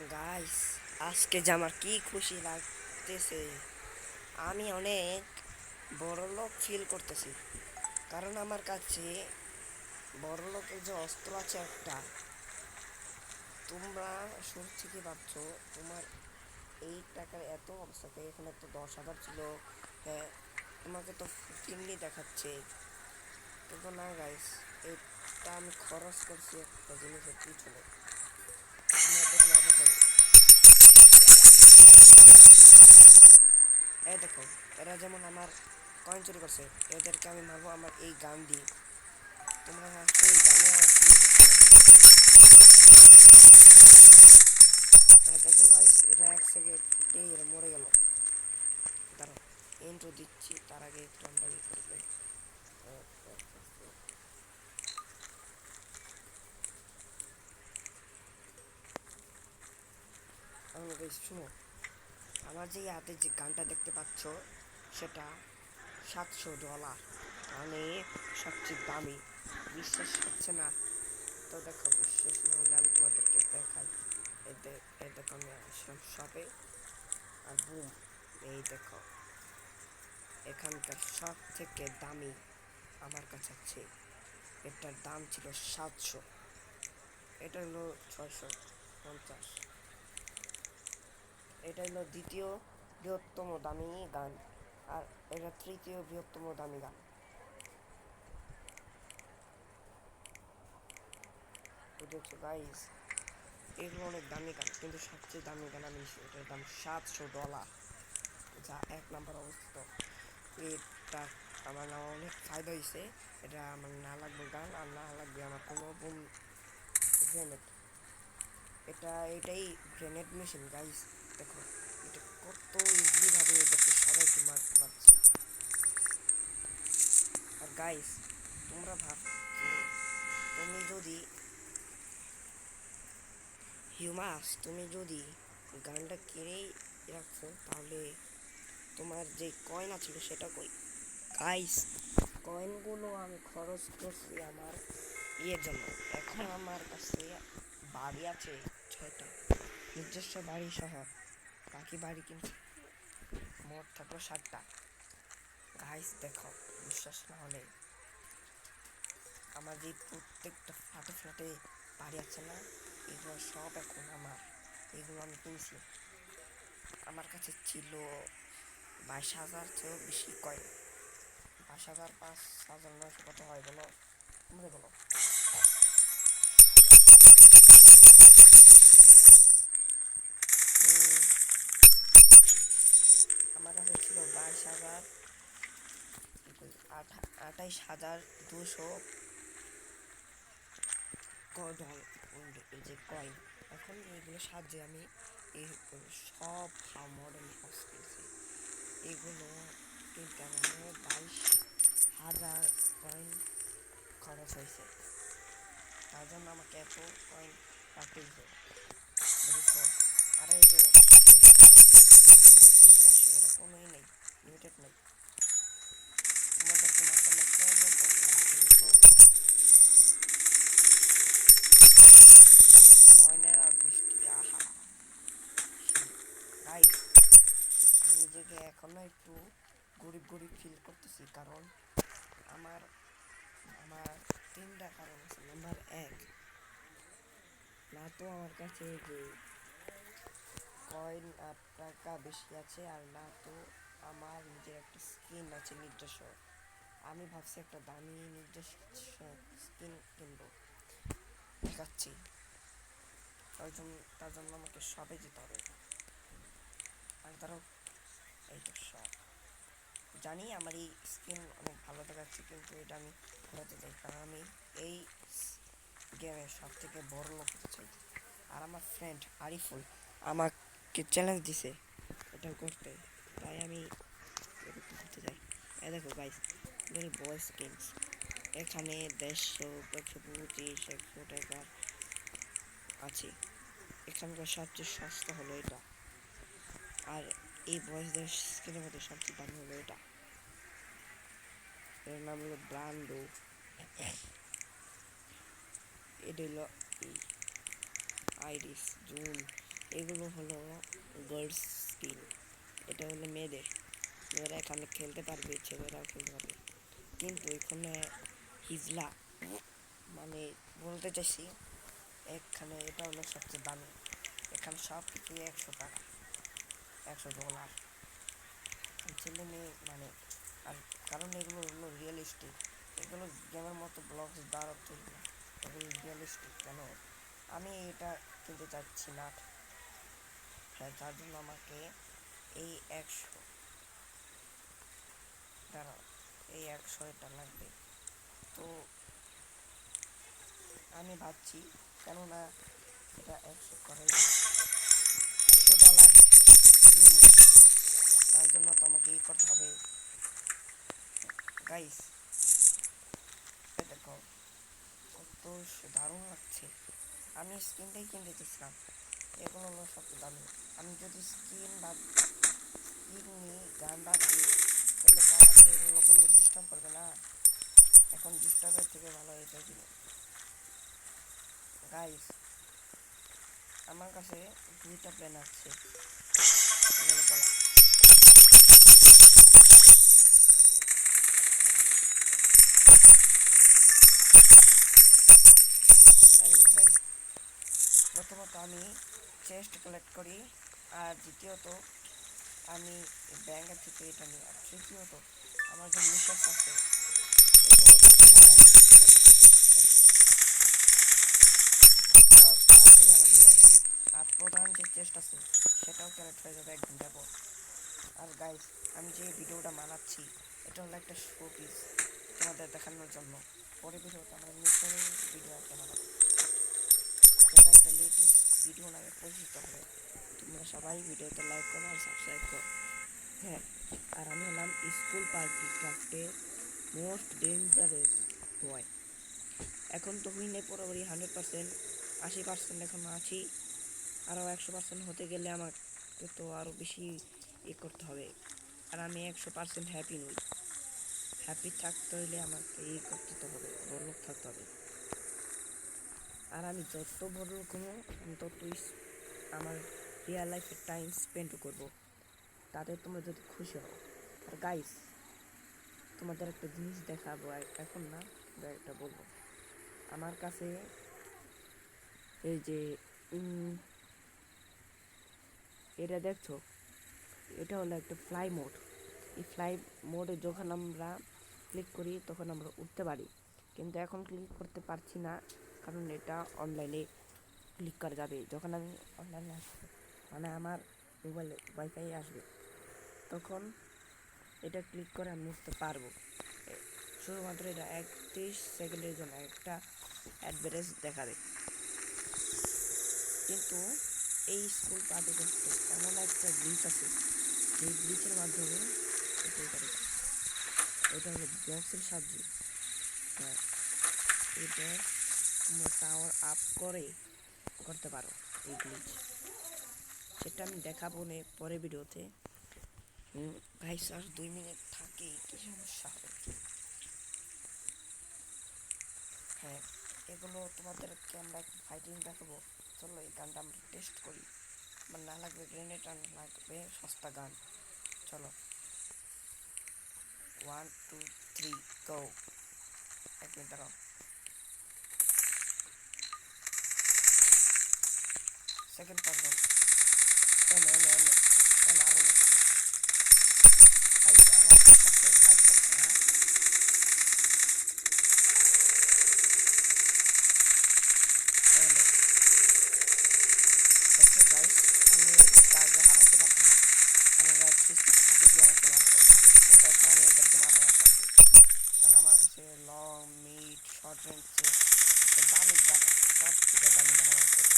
Guys, আজকে যে আমার কি খুশি লাগতেছে। আমি অনেক বড়লোক ফিল করতেছি, কারণ আমার কাছে বড়লোকের যে অস্ত্র আছে একটা। তোমরা শুরু থেকে ভাবছো তোমার এই টাকার এত অবস্থাতে, এখানে তো 10,000 ছিল। হ্যাঁ, তোমাকে তো তিনটি দেখাচ্ছে, কিন্তু না গাইস, এটা আমি খরচ করছি একটা জিনিসের পিছনে। তোমরা দেখলে অবাক হবে। এই দেখো, এরা যেমন আমার কয়েন চুরি করছে, এদেরকে আমি মারবো আমার এই গান দিয়ে। তোমরা ভাবছো এই গানে আমার কি হ্যাঁ দেখো গাইস, এটা 1 সেকেন্ডেই এরা মরে গেল। দাঁড়াও, ইন্ট্রো দিচ্ছি, তার আগে একটু আমরা ই করবে। আমি গাইস শুনো, আমার যে হাতে যে গানটা দেখতে পাচ্ছ সেটা $700, মানে সবচেয়ে দামি। বিশ্বাস হচ্ছে না? তো দেখো, বিশ্বাস না হলে আমি তোমাদেরকে দেখাই। এই দেখো, আমি আসলাম শপে, আর বুম, এই দেখো, এখানকার সব থেকে দামি আমার কাছে আছে। এটার দাম ছিল 700, এটা হলো 650। এটা হলো দ্বিতীয় বৃহত্তম দামি গান, আর এটা তৃতীয় বৃহত্তম দামি গান। বুঝেছো গাইস? এগুলো অনেক দামি গান, কিন্তু সবচেয়ে দামি গান আমি নিচ্ছি, এটার দাম $700, যা 1 নম্বর অবস্থিত। এটা আমার না অনেক ফায়দা হয়েছে। এটা আমার না লাগবে গান, আর না লাগবে আমার কোনো বুম গ্রেনেড। এটাই গ্রেনেড মেশিন গাইস। দেখো, এটা কত ইজিলি ভাবে এদেরকে সবাইকে মারতে পারছি। আর গাইস, তোমরা ভাব যে তুমি যদি তুমি যদি গানটা কিনেই রাখছো, তাহলে তোমার যে কয়েন আছিল সেটা কই? গাইস, কয়েনগুলো আমি খরচ করছি আমার ইয়ের জন্য। এখন আমার কাছে বাড়ি আছে 6টা, নিজস্ব বাড়ি সহ। বাকি বাড়ি কিনছি, মোট থাকলো 7টা। গাইস দেখো, বিশ্বাস না হলে আমার যে প্রত্যেকটা ফ্ল্যাটে ফ্ল্যাটে বাড়ি আছে না, এগুলো সব এখন আমার। এগুলো আমি কিনছি। আমার কাছে ছিল 22,000 চেয়েও বেশি কয়েন। 22,000, 5,000, 900 কত হয় বলো? তোমরা বলো। আমার কাছে ছিল 22,000, 28,200 ডলার, এই যে কয়েন। এখন এগুলো সাহায্যে আমি এই সব মডেল হাউস কিনছি। এগুলো কিনতে আমার 22,000 কয়েন খরচ হয়েছে। তার জন্য আমাকে এত কয়েন রাখতে হয়েছে, বুঝেছো? আর এই যে মেশিনিতে আসে, এটা কোনোই নেই, লিমিটেড নেই। তোমাদেরকে মাত্র কোনো কয়েনের আর বৃষ্টি, আহা গাইস। আমি নিজেকে এখনো একটু গরিব গরিব ফিল করতেছি, কারণ আমার আমার 3টা কারণ আছে। নাম্বার 1, না তো আমার কাছে যে কয়েন আর টাকা বেশি আছে, আর না তো আমার নিজের একটা স্কিন আছে নিজস্ব। আমি ভাবছি একটা দামি নিজস্ব স্কিন কিনবো, দেখাচ্ছি। তার জন্য আমাকে শপে যেতে হবে। আর ধরো, এই তো শপ। জানি আমার এই স্কিন অনেক ভালো দেখাচ্ছে, কিন্তু এটা আমি ঘোরাতে চাই, কারণ আমি এই গেমের সব থেকে বড় লোক হতে চাই। আর আমার ফ্রেন্ড আরিফুল আমাকে চ্যালেঞ্জ দিছে এটা করতে, তাই আমি এরকম করতে চাই। এই দেখো গাইস, এখানে বয় স্কিনস, এখানে 150, 125, 100 টাকা আছে। এখানকার সবচেয়ে সস্তা হলো এটা। আর এই বয়সদের স্কিনের মধ্যে সবচেয়ে দামি হলো এটা। এর নাম হলো ব্রান্ডো। এটা হলো আইরিস জুন, এগুলো হলো গার্লস স্কিন, এটা হলো মেয়েদের, মেয়েরা এখানে খেলতে পারবে, ছেলেরাও খেলতে পারবে। কিন্তু এখানে হিজলা, মানে বলতে চাইছি এখানে এটা হলো সবচেয়ে দামি, এখানে সব কিছু 100 টাকা, $100। ছেলে মেয়ে মানে, আর কারণ এগুলো হলো রিয়েলিস্টিক, এগুলো গেমের মতো ব্লগস দ্বারা তৈরি না, এগুলো রিয়েলিস্টিক। কেন আমি এটা কিনতে চাচ্ছি না, হ্যাঁ তার জন্য আমাকে এই 100 দাঁড়াও, এই 100 এটা লাগবে। তো আমি ভাবছি কেননা এটা 100 করে, $100 নিব, তার জন্য তো আমাকে ই করতে হবে। গাইস দেখো কত দারুণ লাগছে, আমি স্কিনটাই কিনতে চাইছিলাম, এগুলো হলো সবচেয়ে দামি। আমি যদি স্কিন বা স্কিন নিয়ে গান বাদ দিই তাহলে তো আমাকে এগুলো ডিস্টার্ব করবে না, এখন ডিস্টার্বের থেকে ভালো এটা কিনে। গাইস আমার কাছে 2টা প্ল্যান আছে, এগুলো চলা গাইস। প্রথমত আমি চেস্ট কালেক্ট করি, আর দ্বিতীয়ত আমি ব্যাংকের থেকে এটা নিই, আর তৃতীয়ত আমার যে মিশাস আছে এগুলো ভাগে ভাগে আমি কালেক্ট করি, তাড়াতাড়ি আমার ইয়ে হবে। আর প্রধান যে চেস্ট আছে সেটাও কালেক্ট হয়ে যাবে 1 ঘন্টা পর। আর গাইস আমি যে ভিডিওটা বানাচ্ছি এটা হলো একটা শো পিস তোমাদের দেখানোর জন্য, পরে ভিডিওতে আমরা নতুন ভিডিও একটা বানাবো, যেটা একটা লেটেস্ট ভিডিও নামে পরিচিত হবে। তোমরা সবাই ভিডিওতে লাইক করো আর সাবস্ক্রাইব করো। হ্যাঁ, আর আমি হলাম স্কুল পার্টি ক্রাফটের মোস্ট ডেঞ্জারাস বয়। এখন তো হই নাই পুরোপুরি 100%, 80% এখন আছি, আরও 100% হতে গেলে আমাকে তো আরও বেশি করতে হবে। আর আমি 100% হ্যাপি নই, হ্যাপি থাকতে হইলে আমাকে করতে তো হবে, বড়লোক থাকতে হবে। আর আমি যত বড়লোক হবো আমি ততই আমার রিয়েল লাইফের টাইম স্পেন্ড করবো, তাতে তোমরা যদি খুশি হও। আর গাইস তোমাদের একটা জিনিস দেখাবো, এখন না একটা বলবো। আমার কাছে এই যে এটা দেখছো, এটা হলো একটা ফ্লাই মোড। এই ফ্লাই মোডে যখন আমরা ক্লিক করি তখন আমরা উঠতে পারি, কিন্তু এখন ক্লিক করতে পারছি না, কারণ এটা অনলাইনে ক্লিক করা যাবে যখন আমি অনলাইনে আসবো, মানে আমার মোবাইলে ওয়াইফাই আসবে, তখন এটা ক্লিক করে আমি উঠতে পারবো। শুধুমাত্র এটা 31 সেকেন্ডের জন্য একটা অ্যাডভার্টাইজ দেখাবে। কিন্তু এই স্কুল পার্টি করতে এমন একটা গ্লিচ আছে, যে গ্লিচের মাধ্যমে এটা হলো ব্লকসের সাহায্যে, হ্যাঁ এটা তোমরা টাওয়ার আপ করে করতে পারো এই গ্লিচ, সেটা আমি দেখাবো না পরে ভিডিওতে। ভাই স্যার 2 মিনিট থাকে, কি সমস্যা হবে? হ্যাঁ এগুলো তোমাদেরকে আমরা ফাইটিং দেখাবো, চলো এই গানটা আমরা টেস্ট করি। আমার না লাগবে গ্রেনেড, আর লাগবে সস্তা গান। চলো 1 2 3 গো। 1 মিনিট দাঁড়াও, সেকেন্ড পারজন এনে এনে এনে এনে আরো আমার কাছে 5 হ্যাঁ এনে দেখো গাইস, আমি এদেরকে আগে হারাতে পারবো না, আমি 360 ডিগ্রি আমাকে মারতে, এটা এখন আমি এদেরকে মারতে পারছি, কারণ আমার কাছে লং মিড শর্ট রেঞ্জ দামি গান, সব থেকে দামি গান আমার কাছে।